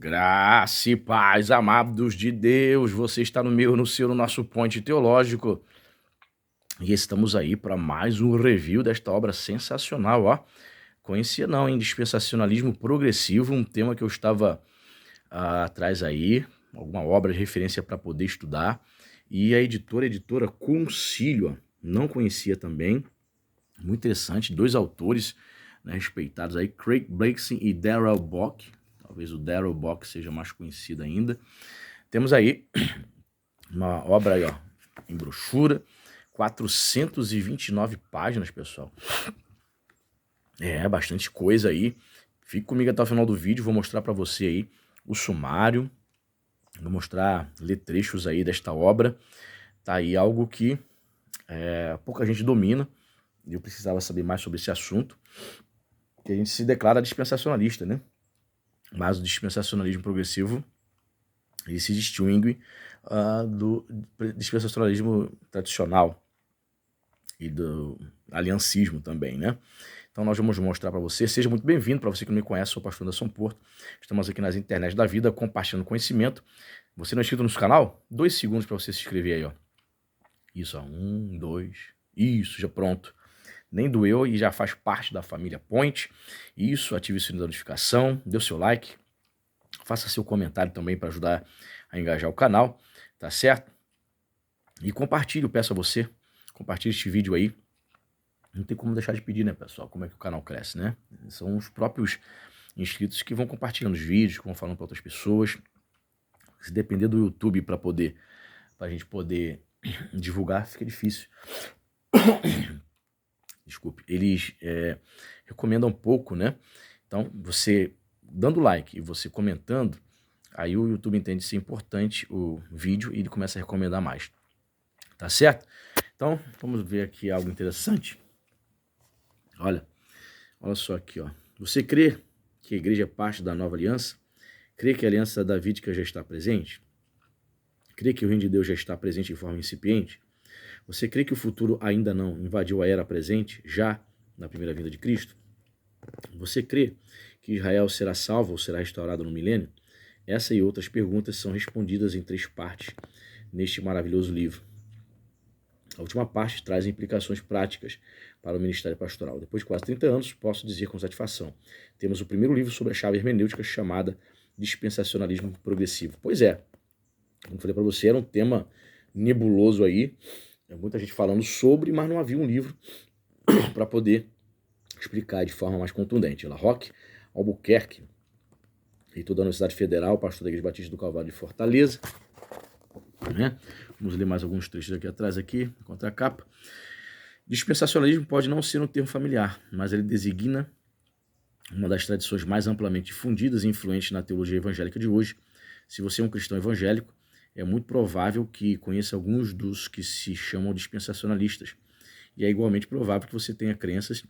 Graça e paz, amados de Deus, você está no meu, no seu, no nosso Ponte Teológico. E estamos aí para mais um review desta obra sensacional, ó. Conhecia não, hein? Dispensacionalismo progressivo, um tema que eu estava atrás aí, alguma obra de referência para poder estudar. E a editora Concílio, ó, não conhecia também. Muito interessante, dois autores, né, respeitados aí, Craig Blakeson e Darrell Bock. Talvez o Darrell Bock seja mais conhecido ainda. Temos aí uma obra aí, ó, em brochura, 429 páginas, pessoal. É, bastante coisa aí. Fique comigo até o final do vídeo, vou mostrar para você aí o sumário, vou mostrar, ler trechos aí desta obra. Tá aí algo que pouca gente domina, e eu precisava saber mais sobre esse assunto, que a gente se declara dispensacionalista, né? Mas o dispensacionalismo progressivo, ele se distingue do dispensacionalismo tradicional e do aliancismo também, né? Então nós vamos mostrar para você. Seja muito bem-vindo. Para você que não me conhece, sou o pastor Anderson Porto. Estamos aqui nas internet da vida, compartilhando conhecimento. Você não é inscrito no nosso canal? 2 segundos para você se inscrever aí, ó. Isso, ó. 1, 2. Isso, já pronto. Nem doeu e já faz parte da família Point. Isso, ative o sininho da notificação, dê o seu like, faça seu comentário também para ajudar a engajar o canal, tá certo? E compartilhe, eu peço a você, compartilhe este vídeo aí. Não tem como deixar de pedir, né, pessoal? Como é que o canal cresce, né? São os próprios inscritos que vão compartilhando os vídeos, que vão falando para outras pessoas. Se depender do YouTube para a gente poder divulgar, fica difícil. Desculpe. Eles recomendam pouco, né? Então, você dando like e você comentando, aí o YouTube entende ser importante o vídeo e ele começa a recomendar mais. Tá certo? Então, vamos ver aqui algo interessante. Olha só aqui, ó. Você crê que a igreja é parte da nova aliança? Crê que a aliança davídica já está presente? Crê que o reino de Deus já está presente em forma incipiente? Você crê que o futuro ainda não invadiu a era presente, já na primeira vinda de Cristo? Você crê que Israel será salvo ou será restaurado no milênio? Essa e outras perguntas são respondidas em 3 partes neste maravilhoso livro. A última parte traz implicações práticas para o ministério pastoral. Depois de quase 30 anos, posso dizer com satisfação, temos o primeiro livro sobre a chave hermenêutica chamada Dispensacionalismo Progressivo. Pois é, como falei para você, era um tema nebuloso aí, muita gente falando sobre, mas não havia um livro para poder explicar de forma mais contundente. Roque Albuquerque, reitor da Universidade Federal, pastor da Igreja Batista do Calvário de Fortaleza, né? Vamos ler mais alguns trechos aqui atrás, aqui, contra a capa. Dispensacionalismo pode não ser um termo familiar, mas ele designa uma das tradições mais amplamente difundidas e influentes na teologia evangélica de hoje. Se você é um cristão evangélico, é muito provável que conheça alguns dos que se chamam dispensacionalistas. E é igualmente provável que você tenha crenças,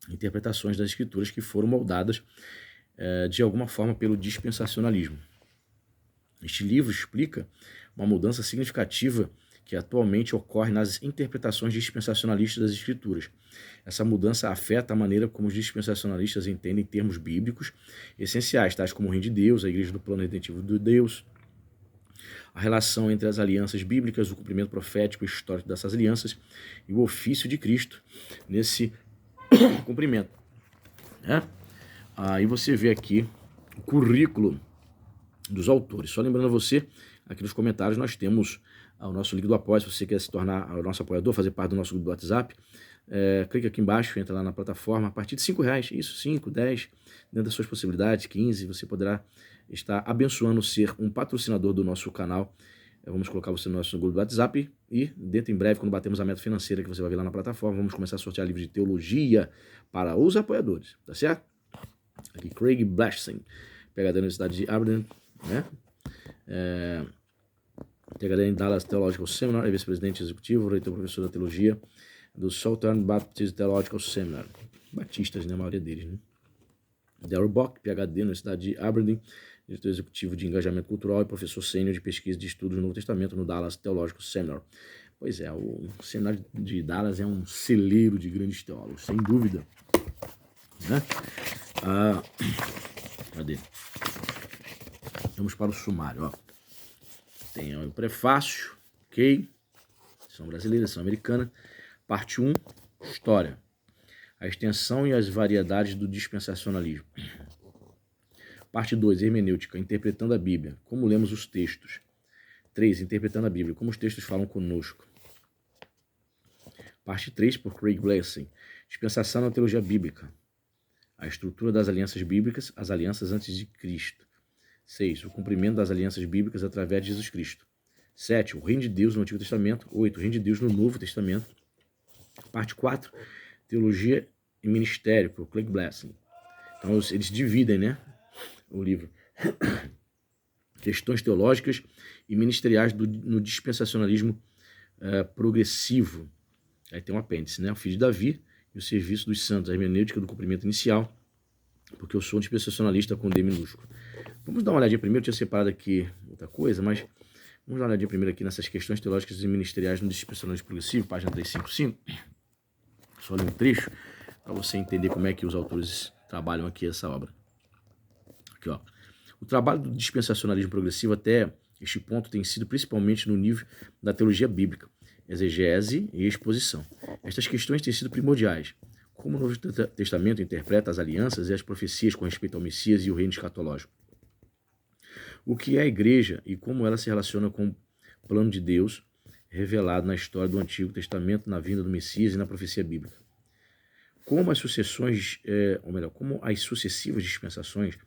interpretações das escrituras que foram moldadas de alguma forma pelo dispensacionalismo. Este livro explica uma mudança significativa que atualmente ocorre nas interpretações dispensacionalistas das Escrituras. Essa mudança afeta a maneira como os dispensacionalistas entendem termos bíblicos essenciais, tais como o reino de Deus, a igreja do plano redentivo de Deus, a relação entre as alianças bíblicas, o cumprimento profético e histórico dessas alianças e o ofício de Cristo nesse cumprimento. Né? Aí você vê aqui o currículo dos autores. Só lembrando a você, aqui nos comentários nós temos o nosso link do apoio. Se você quer se tornar o nosso apoiador, fazer parte do nosso grupo do WhatsApp, clica aqui embaixo, entra lá na plataforma, a partir de R$5, isso, 5, 10, dentro das suas possibilidades, 15, você poderá estar abençoando ser um patrocinador do nosso canal. Vamos colocar você no nosso grupo do WhatsApp e dentro em breve, quando batemos a meta financeira que você vai ver lá na plataforma, vamos começar a sortear livros de teologia para os apoiadores, tá certo? Aqui, Craig Blakeson, PhD da Universidade de Aberdeen, né? PhD em Dallas Theological Seminar, é vice-presidente executivo, reitor professor da teologia do Southern Baptist Theological Seminar. Batistas, né? A maioria deles, né? Darrell Bock, PhD na Universidade de Aberdeen, diretor executivo de engajamento cultural e professor sênior de pesquisa de estudos do Novo Testamento no Dallas Theological Seminar. Pois é, o seminário de Dallas é um celeiro de grandes teólogos, sem dúvida. Né? Cadê? Vamos para o sumário, ó. Tem o prefácio, ok? Edição brasileira, edição americana. Parte 1, História. A extensão e as variedades do dispensacionalismo. Parte 2, Hermenêutica, interpretando a Bíblia. Como lemos os textos. 3, interpretando a Bíblia. Como os textos falam conosco. Parte 3, por Craig Blessing. Dispensação na teologia bíblica. A estrutura das alianças bíblicas, as alianças antes de Cristo. 6, o cumprimento das alianças bíblicas através de Jesus Cristo. 7, o reino de Deus no Antigo Testamento. 8, o reino de Deus no Novo Testamento. Parte 4, teologia e ministério, por Craig Blessing. Então, eles dividem, né, o livro. Questões teológicas e ministeriais no dispensacionalismo progressivo. Aí tem um apêndice, né, o filho de Davi e o serviço dos santos, a hermenêutica do cumprimento inicial, porque eu sou um dispensacionalista com D minúsculo. Vamos dar uma olhadinha primeiro, eu tinha separado aqui outra coisa, mas vamos dar uma olhadinha primeiro aqui nessas questões teológicas e ministeriais no dispensacionalismo progressivo, página 355. Só ler um trecho para você entender como é que os autores trabalham aqui essa obra. Aqui, ó. O trabalho do dispensacionalismo progressivo até este ponto tem sido principalmente no nível da teologia bíblica, exegese e exposição. Estas questões têm sido primordiais. Como o Novo Testamento interpreta as alianças e as profecias com respeito ao Messias e o reino escatológico. O que é a igreja e como ela se relaciona com o plano de Deus revelado na história do Antigo Testamento, na vinda do Messias e na profecia bíblica. Como as sucessivas dispensações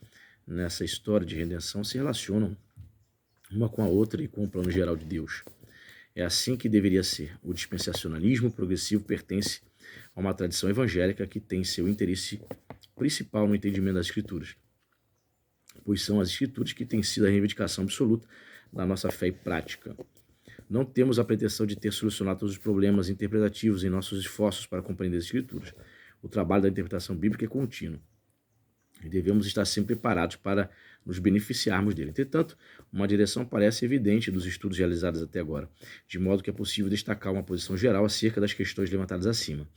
nessa história de redenção se relacionam uma com a outra e com o plano geral de Deus. É assim que deveria ser. O dispensacionalismo progressivo pertence a uma tradição evangélica que tem seu interesse principal no entendimento das Escrituras, pois são as Escrituras que têm sido a reivindicação absoluta da nossa fé e prática. Não temos a pretensão de ter solucionado todos os problemas interpretativos em nossos esforços para compreender as Escrituras. O trabalho da interpretação bíblica é contínuo e devemos estar sempre preparados para nos beneficiarmos dele. Entretanto, uma direção parece evidente dos estudos realizados até agora, de modo que é possível destacar uma posição geral acerca das questões levantadas acima.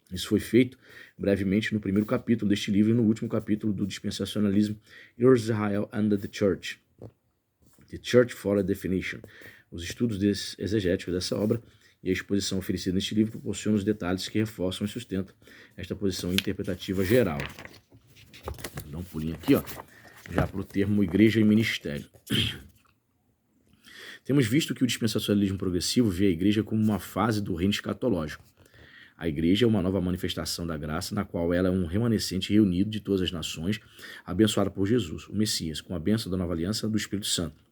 Isso foi feito brevemente no primeiro capítulo deste livro e no último capítulo do Dispensacionalism, Israel and the Church. The Church for a Definition. Os estudos exegéticos dessa obra e a exposição oferecida neste livro proporcionam os detalhes que reforçam e sustentam esta posição interpretativa geral. Vou dar um pulinho aqui, ó, já para o termo igreja e ministério. Temos visto que o dispensacionalismo progressivo vê a igreja como uma fase do reino escatológico. A igreja é uma nova manifestação da graça, na qual ela é um remanescente reunido de todas as nações, abençoada por Jesus, o Messias, com a bênção da nova aliança do Espírito Santo.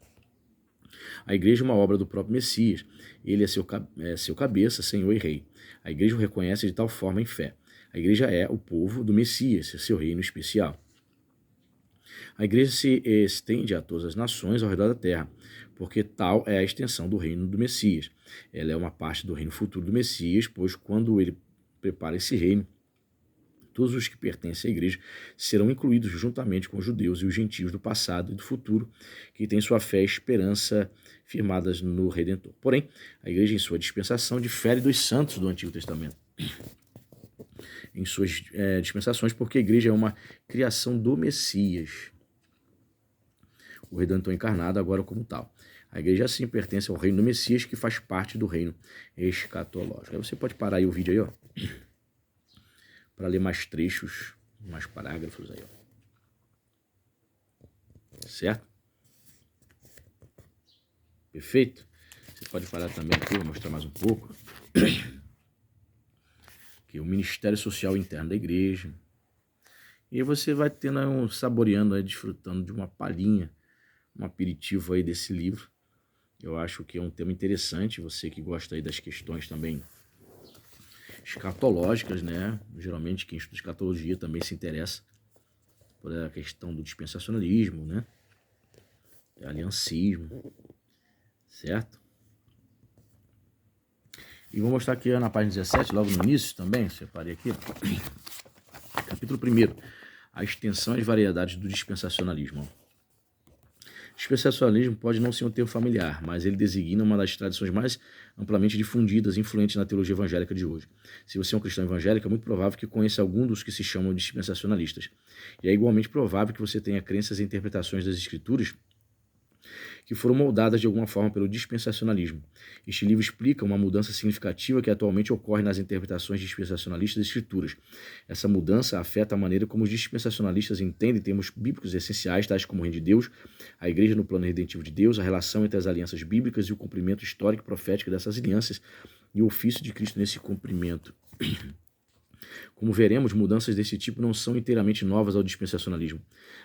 A igreja é uma obra do próprio Messias. Ele é seu cabeça, Senhor e Rei. A igreja o reconhece de tal forma em fé. A igreja é o povo do Messias, seu reino especial. A igreja se estende a todas as nações ao redor da terra, porque tal é a extensão do reino do Messias. Ela é uma parte do reino futuro do Messias, pois quando ele prepara esse reino, todos os que pertencem à igreja serão incluídos juntamente com os judeus e os gentios do passado e do futuro, que têm sua fé e esperança firmadas no Redentor. Porém, a igreja, em sua dispensação, difere dos santos do Antigo Testamento. Em suas dispensações, porque a igreja é uma criação do Messias, o Redentor encarnado agora como tal. A igreja, assim, pertence ao reino do Messias, que faz parte do reino escatológico. Aí você pode parar aí o vídeo aí, ó, para ler mais trechos, mais parágrafos aí, ó. Certo? Perfeito? Você pode parar também aqui, vou mostrar mais um pouco. Que é o Ministério Social Interno da Igreja. E aí você vai tendo, saboreando, aí, desfrutando de uma palhinha, um aperitivo aí desse livro. Eu acho que é um tema interessante, você que gosta aí das questões também escatológicas, né? Geralmente quem estuda escatologia também se interessa por a questão do dispensacionalismo, né? Aliancismo, certo? E vou mostrar aqui na página 17, logo no início também, separei aqui, capítulo 1, a extensão e as variedades do dispensacionalismo. Dispensacionalismo pode não ser um termo familiar, mas ele designa uma das tradições mais amplamente difundidas e influentes na teologia evangélica de hoje. Se você é um cristão evangélico, é muito provável que conheça algum dos que se chamam de dispensacionalistas. E é igualmente provável que você tenha crenças e interpretações das Escrituras que foram moldadas de alguma forma pelo dispensacionalismo. Este livro explica uma mudança significativa que atualmente ocorre nas interpretações dispensacionalistas das Escrituras. Essa mudança afeta a maneira como os dispensacionalistas entendem termos bíblicos essenciais, tais como o reino de Deus, a igreja no plano redentivo de Deus, a relação entre as alianças bíblicas e o cumprimento histórico e profético dessas alianças e o ofício de Cristo nesse cumprimento. Como veremos, mudanças desse tipo não são inteiramente novas ao dispensacionalismo.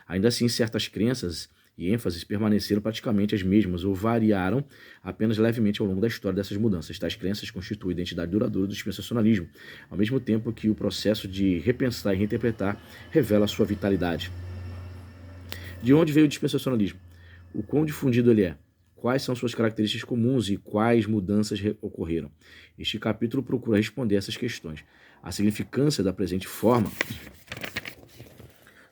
Ainda assim, certas crenças e ênfases permaneceram praticamente as mesmas ou variaram apenas levemente ao longo da história dessas mudanças. Tais crenças constituem a identidade duradoura do dispensacionalismo, ao mesmo tempo que o processo de repensar e reinterpretar revela a sua vitalidade. De onde veio o dispensacionalismo? O quão difundido ele é? Quais são suas características comuns e quais mudanças ocorreram? Este capítulo procura responder essas questões. A significância da presente forma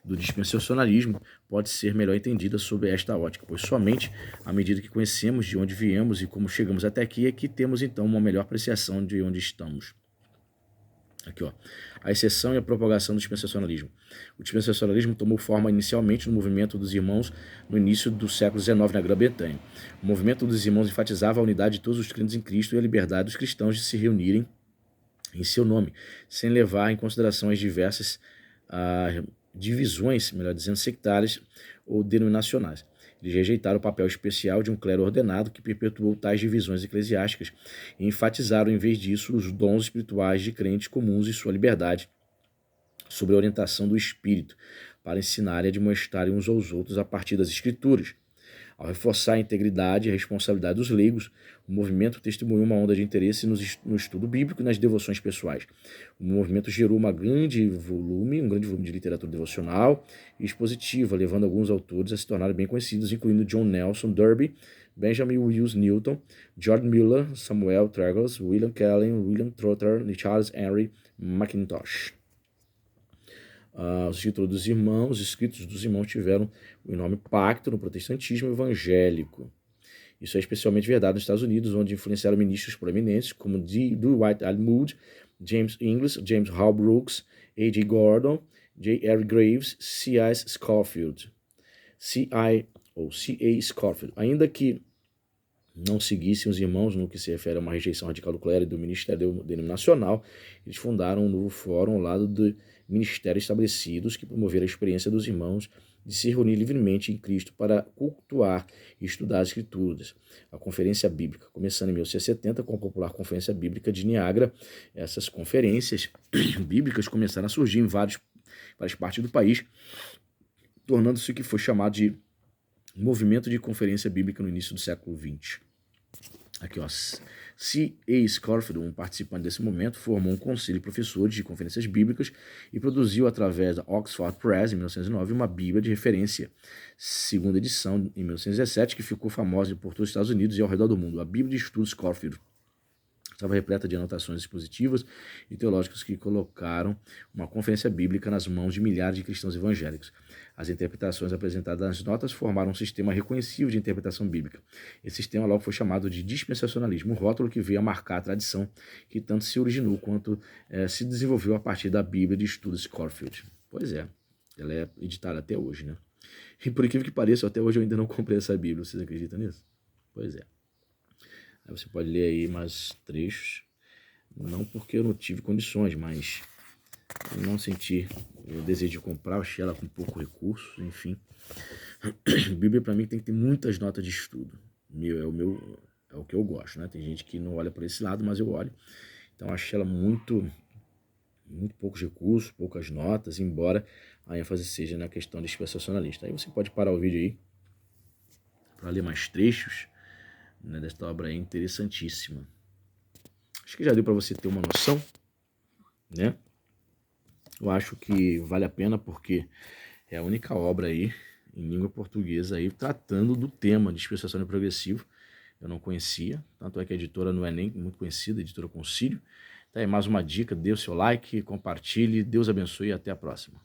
do dispensacionalismo pode ser melhor entendida sob esta ótica, pois somente à medida que conhecemos de onde viemos e como chegamos até aqui é que temos então uma melhor apreciação de onde estamos. Aqui, ó. A exceção e a propagação do dispensacionalismo. O dispensacionalismo tomou forma inicialmente no movimento dos irmãos no início do século XIX na Grã-Bretanha. O movimento dos irmãos enfatizava a unidade de todos os crentes em Cristo e a liberdade dos cristãos de se reunirem em seu nome, sem levar em consideração as diversas divisões, melhor dizendo, sectárias ou denominacionais. Eles rejeitaram o papel especial de um clero ordenado que perpetuou tais divisões eclesiásticas e enfatizaram, em vez disso, os dons espirituais de crentes comuns e sua liberdade sob a orientação do Espírito, para ensinar e admoestarem uns aos outros a partir das Escrituras. Ao reforçar a integridade e a responsabilidade dos leigos, o movimento testemunhou uma onda de interesse no estudo bíblico e nas devoções pessoais. O movimento gerou um grande volume de literatura devocional e expositiva, levando alguns autores a se tornarem bem conhecidos, incluindo John Nelson Darby, Benjamin Wills Newton, George Mueller, Samuel Tregels, William Kelly, William Trotter e Charles Henry Mackintosh. Os títulos dos irmãos, os escritos dos irmãos tiveram o enorme impacto no protestantismo evangélico. Isso é especialmente verdade nos Estados Unidos, onde influenciaram ministros proeminentes como Dwight L. Moody, James Inglis, James Hall Brooks, A.J. Gordon, J. R. Graves, C.A. Scofield. Ainda que não seguissem os irmãos no que se refere a uma rejeição radical do clero e do ministério denominacional, eles fundaram um novo fórum ao lado de ministérios estabelecidos que promoveram a experiência dos irmãos de se reunir livremente em Cristo para cultuar e estudar as Escrituras. A Conferência Bíblica, começando em 1870 com a popular Conferência Bíblica de Niágara, essas conferências bíblicas começaram a surgir em várias partes do país, tornando-se o que foi chamado de movimento de conferência bíblica no início do século XX. Aqui, ó. C.A. Scofield, um participante desse momento, formou um conselho de professores de conferências bíblicas e produziu, através da Oxford Press, em 1909, uma Bíblia de referência, segunda edição, em 1917, que ficou famosa por todos os Estados Unidos e ao redor do mundo. A Bíblia de Estudo Scofield estava repleta de anotações expositivas e teológicas que colocaram uma conferência bíblica nas mãos de milhares de cristãos evangélicos. As interpretações apresentadas nas notas formaram um sistema reconhecível de interpretação bíblica. Esse sistema logo foi chamado de dispensacionalismo, um rótulo que veio a marcar a tradição que tanto se originou quanto se desenvolveu a partir da Bíblia de Estudo Scofield. Pois é, ela é editada até hoje, né? E por incrível que pareça, até hoje eu ainda não comprei essa Bíblia, vocês acreditam nisso? Pois é. Aí você pode ler aí mais trechos, não porque eu não tive condições, mas eu não senti o desejo de comprar, eu achei ela com pouco recurso, enfim. Bíblia para mim tem que ter muitas notas de estudo, é o que eu gosto, né? Tem gente que não olha para esse lado, mas eu olho. Então eu achei ela muito poucos recursos, poucas notas, embora a ênfase seja na questão dispensacionalista. Aí você pode parar o vídeo aí para ler mais trechos, né, desta obra aí interessantíssima. Acho que já deu para você ter uma noção, né? Eu acho que vale a pena porque é a única obra aí em língua portuguesa aí tratando do tema de dispensacionalismo progressivo. Eu não conhecia, tanto é que a editora não é nem muito conhecida, a editora Concílio. Tá aí mais uma dica, dê o seu like, compartilhe, Deus abençoe e até a próxima.